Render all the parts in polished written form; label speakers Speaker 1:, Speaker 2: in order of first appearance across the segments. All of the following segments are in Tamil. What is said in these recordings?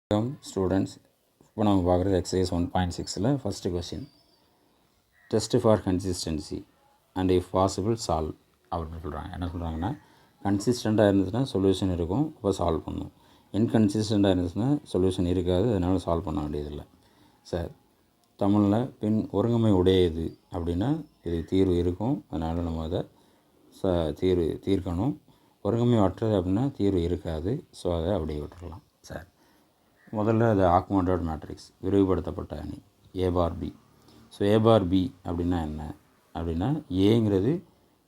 Speaker 1: ஸ்டூடெண்ட்ஸ், இப்போ நம்ம பார்க்குறது எக்ஸசைஸ் 1.6ல் first question. Test for consistency and if possible solve அப்படின்னு சொல்கிறாங்க. என்ன சொல்கிறாங்கன்னா, கன்சிஸ்டண்ட்டாக இருந்துச்சுன்னா சொல்யூஷன் இருக்கும், இப்போ சால்வ் பண்ணணும். இன்கன்சிஸ்டண்ட்டாக இருந்துச்சுன்னா சொல்யூஷன் இருக்காது, அதனால் சால்வ் பண்ண வேண்டியதில்லை. சார், தமிழில் பின் ஒருங்கமை உடையது அப்படின்னா இது தீர்வு இருக்கும், அதனால் நம்ம அதை தீர்க்கணும். ஒருங்கமை அற்றது அப்படின்னா தீர்வு இருக்காது, ஸோ அதை அப்படியே விட்டுடலாம். சார், முதல்ல அது ஆக்மெண்டட் மேட்ரிக்ஸ், விரிவுபடுத்தப்பட்ட அணி A bar B. So A bar B அப்படின்னா என்ன அப்படின்னா, ஏங்கிறது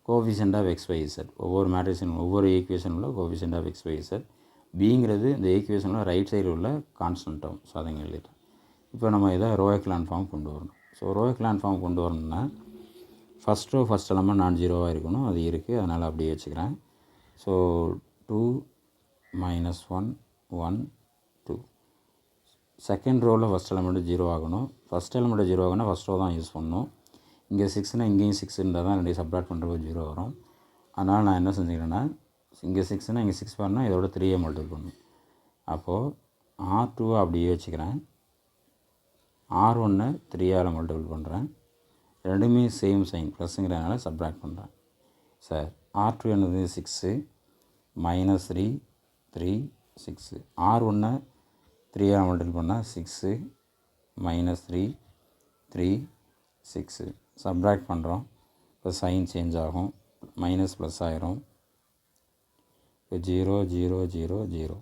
Speaker 1: coefficient of x y z, ஒவ்வொரு மேட்ரிக்ஸின் ஒவ்வொரு ஈக்குவேஷன் உள்ள coefficient of x y z. பிங்கிறது இந்த ஈக்குவேஷனில் ரைட் சைடில் உள்ள கான்ஸ்டன்ட் டேர்ம். ஸோ அதை எழுதிட்டோம். இப்போ நம்ம இதை ரோ எக்லான் ஃபார்ம் கொண்டு வரணும். ஸோ ரோ எக்லான் ஃபார்ம் கொண்டு வரணும்னா ஃபஸ்ட் ரோ ஃபஸ்ட் எலமெண்ட் நான் ஜீரோவாக இருக்கணும், அது இருக்குது, அதனால் அப்படியே வச்சுக்கிறேன். ஸோ 2 -1 1 2. செகண்ட் ரோவில் ஃபஸ்ட் எலமெண்ட்டு ஜீரோ ஆகணும். ஃபஸ்ட் எலமெண்ட்டு ஜீரோ ஆகணும், ஃபஸ்ட் ரோ தான் யூஸ் பண்ணணும். இங்கே 6னா இங்கேயும் 6 இருந்தால் தான் ரெண்டு சப்ராக்ட் பண்ணுறப்போ ஜீரோ வரும். அதனால் நான் என்ன செஞ்சுக்கிறேன்னா, இங்கே 6னா இங்கே 6 வரணும், இதோட 3 மல்டிபிள் பண்ணணும். அப்போது R2 அப்படியே வச்சுக்கிறேன், R1 3ஆல் மல்டிபிள் பண்ணுறேன். ரெண்டுமே சேம் சைன், ப்ளஸ்ஸுங்கிறதுனால சப்ராக்ட் பண்ணுறேன். சார், R2 என்னது 6 -3 3 6. R1 3ஆல் மல்டிபிள் பண்ணால் 6 -3 3 6. சப்ராக்ட் பண்ணுறோம், இப்போ சைன் சேஞ்ச் ஆகும், மைனஸ் ப்ளஸ் ஆயிரும். இப்போ 0 0 0 0.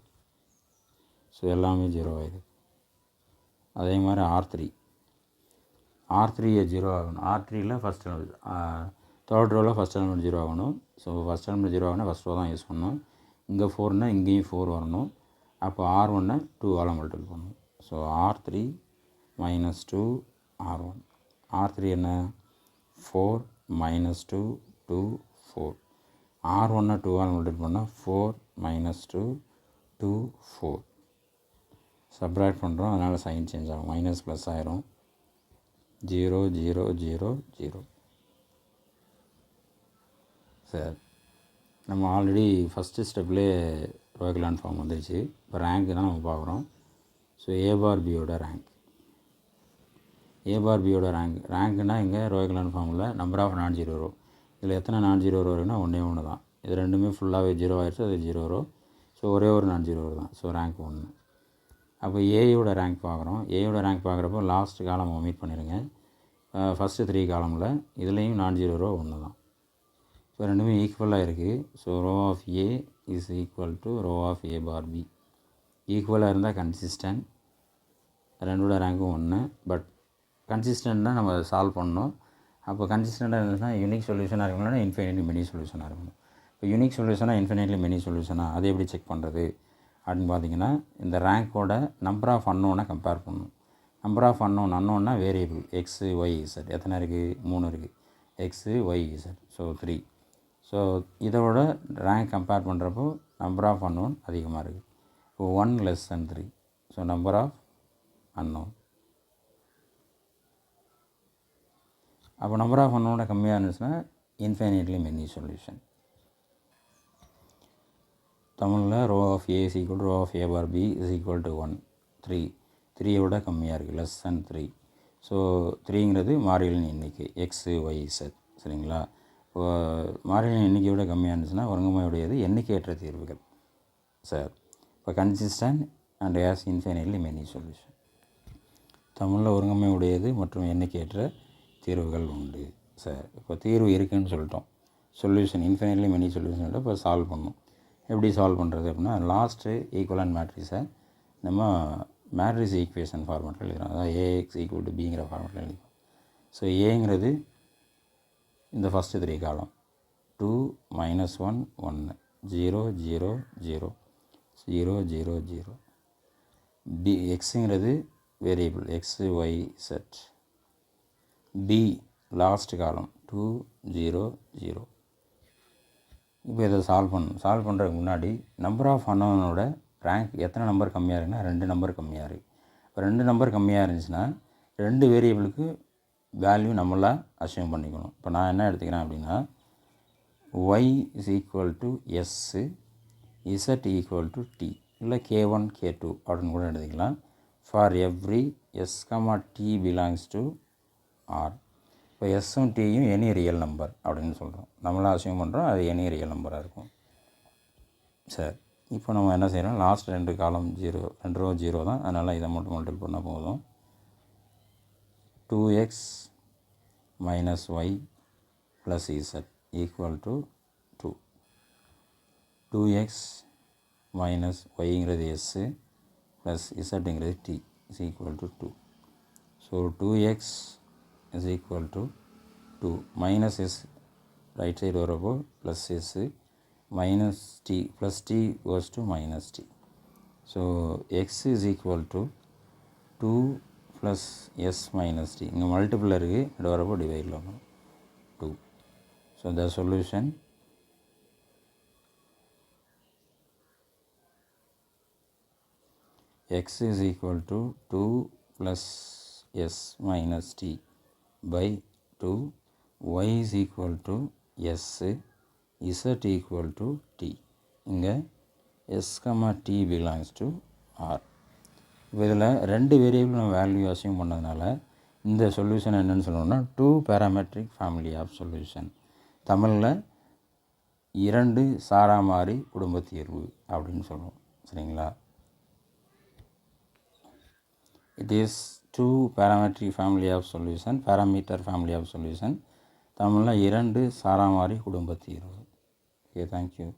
Speaker 1: ஸோ எல்லாமே 0 ஆயிடுது. அதே மாதிரி R3 0 ஆகணும். R3யில் ஃபஸ்ட் எலமெண்ட், தேர்ட் ரோவில் ஃபஸ்ட் எலமெண்ட் 0 ஆகணும். ஸோ ஃபஸ்ட் எலமெண்ட் 0 ஆகணும், ஃபஸ்ட் ரோ தான் யூஸ் பண்ணணும். இங்கே 4னா இங்கேயும் 4 வரணும். அப்போ R1 2ஆல் மல்டிபிள் பண்ணணும். So R3 -2 R1. R3 என்ன 4 -2 2 4. R1 2ஆல் மல்டிபிள் பண்ணால் 4 -2 2 4. சப்ராக்ட் பண்ணுறோம், அதனால் சைன் சேஞ்ச் ஆகும், மைனஸ் ப்ளஸ் ஆயிரும். 0 0 0 0. சார், நம்ம ஆல்ரெடி ஃபஸ்ட்டு ஸ்டெப்லேயே ரோ எக்லான் ஃபார்ம் வந்துருச்சு. இப்போ ரேங்க் தான் நம்ம பார்க்குறோம். ஸோ ஏ பார் பியோட ரேங்க், ஏ பார் பியோட ரேங்க்னால் இங்கே ரோ எக்லான் ஃபார்மில் நம்பர் ஆஃப் நான் ஜீரோ ரோ. இதில் எத்தனை நான் ஜீரோ ரோ இருக்குன்னா ஒன்றே ஒன்று தான். இது ரெண்டுமே ஃபுல்லாகவே 0 ஆயிடுச்சு, அது 0 ரோ. ஸோ ஒரே ஒரு நான் ஜீரோ ரோ தான். So rank 1. அப்போ ஏயோட ரேங்க் பார்க்குறோம். ஏயோட ரேங்க் பார்க்குறப்போ லாஸ்ட் காலம் ஒமிட் பண்ணிடுங்க. ஃபஸ்ட்டு 3 காலமில் இதுலேயும் நான் ஜீரோ ரோ 1 தான். ஸோ ரெண்டுமே ஈக்குவலாக இருக்குது. So rho of A is equal to row of A bar B. ஈக்குவலாக இருந்தால் கன்சிஸ்டன்ட், ரெண்டோட ரேங்க்கும் 1. பட் கன்சிஸ்டன்ட்னால் நம்ம சால்வ் பண்ணணும். அப்போ கன்சிஸ்டண்ட்டாக இருந்துச்சுன்னா யூனிக் சொல்யூஷனாக இருக்கணும்னா இன்ஃபினிட்லி மெனி சொல்யூஷனாக இருக்கணும். இப்போ யூனிக் சொல்யூஷனாக இன்ஃபினிட்லி மெனி சொல்யூஷனாக அதை எப்படி செக் பண்ணுறது அப்படின்னு பார்த்தீங்கன்னா, இந்த ரேங்க்கோட நம்பர் ஆஃப் அன்னோனை கம்பேர் பண்ணணும். நம்பர் ஆஃப் அன்னோன்னா வேரியபிள் எக்ஸு ஒய் இசட் எத்தனை இருக்குது, 3 இருக்குது. X y z, so 3. So இதோட ரேங்க் கம்பேர் பண்ணுறப்போ நம்பர் ஆஃப் அன்னோன் அதிகமாக இருக்குது. இப்போ 1 less than 3. So number of unknown. அப்போ நம்பர் ஆஃப் அன்னோட கம்மியாக இருந்துச்சுன்னா இன்ஃபைனைட்லி மெனி சொல்யூஷன். தமிழில் row of A is equal to row of A bar B is equal to 1 3. 3 விட கம்மியாக இருக்குது, லெஸ் than 3. ஸோ 3ங்கிறது மாறிகளின் எண்ணிக்கை எக்ஸு ஒய் இசட். சரிங்களா? இப்போ மாறிகளின் எண்ணிக்கை விட கம்மியாக இருந்துச்சுன்னா ஒருங்கமையுடையது எண்ணிக்கையற்ற தீர்வுகள். சார், இப்போ consistent and has infinitely many solution. தமிழில் ஒருங்கமை உடையது மற்றும் எண்ணிக்கையற்ற தீர்வுகள் உண்டு. சார், இப்போ தீர்வு இருக்குதுன்னு சொல்லிட்டோம், சொல்யூஷன் இன்ஃபைனைட்லி மெனி சொல்யூஷன். இப்போ சால்வ் பண்ணணும். எப்படி சால்வ் பண்ணுறது அப்படின்னா, லாஸ்ட்டு ஈக்குவலன்ட் மேட்ரிக்ஸை நம்ம மேட்ரிக்ஸ் ஈக்குவேஷன் ஃபார்மேட்டில் எழுதுகிறோம். அதாவது ஏஎக்ஸ் ஈக்குவல் டு பிங்கிற ஃபார்மேட்டில் எழுதிக்கிறோம். ஸோ ஏங்கிறது இந்த ஃபஸ்ட்டு 3 காலம் 2 -1 1 0 0 0 0 0 0. பி எக்ஸுங்கிறது variable x y z. B last column 2 0 0. இப்போ இதை சால்வ் பண்ணுறதுக்கு முன்னாடி நம்பர் ஆஃப் அன்னோனோட ரேங்க் எத்தனை நம்பர் கம்மியாக இருக்குன்னா 2 நம்பர் கம்மியாக இருக்குது. இப்போ 2 நம்பர் கம்மியாக இருந்துச்சுன்னா 2 வேரியபிளுக்கு வேல்யூ நம்மளாக அசியூம் பண்ணிக்கணும். இப்போ நான் என்ன எடுத்துக்கிறேன் அப்படின்னா, Y is equal to S, Z equal to T. இல்லை K1 K2 அப்படின்னு கூட எழுதிக்கலாம். For every S, T belongs to R. இப்போ எஸ்ஸும் டியும் எனி ரியல் நம்பர் அப்படின்னு சொல்கிறோம். நம்மளாம் அசியூம் பண்ணுறோம் அது எனி ரியல் நம்பராக இருக்கும். சரி, இப்போ நம்ம என்ன செய்கிறோம், லாஸ்ட் 2 காலம் 0, 2 ரோ 0 தான், அதனால் இதை மட்டும் மல்டிபிள் பண்ணால் போதும். 2x minus y plus z equal to 2. 2x minus yங்கிறது s plus zங்கிறது t is equal to 2. So 2x is equal to 2 minus s right side வரப்போ plus s minus t plus t goes to minus t. So x is equal to 2 plus s minus t. இங்கே மல்டிபிள் இருக்குது, இது வரப்போ டிவைடில் வரும் 2. So the solution x is equal to 2 plus s minus t by 2, y is equal to s, z equal to t. இங்கே s, t belongs to R. இப்போ இதில் 2 வேரியபிள் நம்ம வேல்யூ அசியூம் பண்ணதுனால இந்த சொல்யூஷன் என்னென்னு சொல்லணும்னா 2 பேராமெட்ரிக் ஃபேமிலி ஆஃப் சொல்யூஷன். தமிழில் 2 சாராமாறி குடும்ப தீர்வு அப்படின்னு சொல்லுவோம். சரிங்களா? It is 2 parametric family of solution, parameter family of solution. தமிழில் 2 சாராமாறி குடும்ப தீர்வு. Okay, thank you.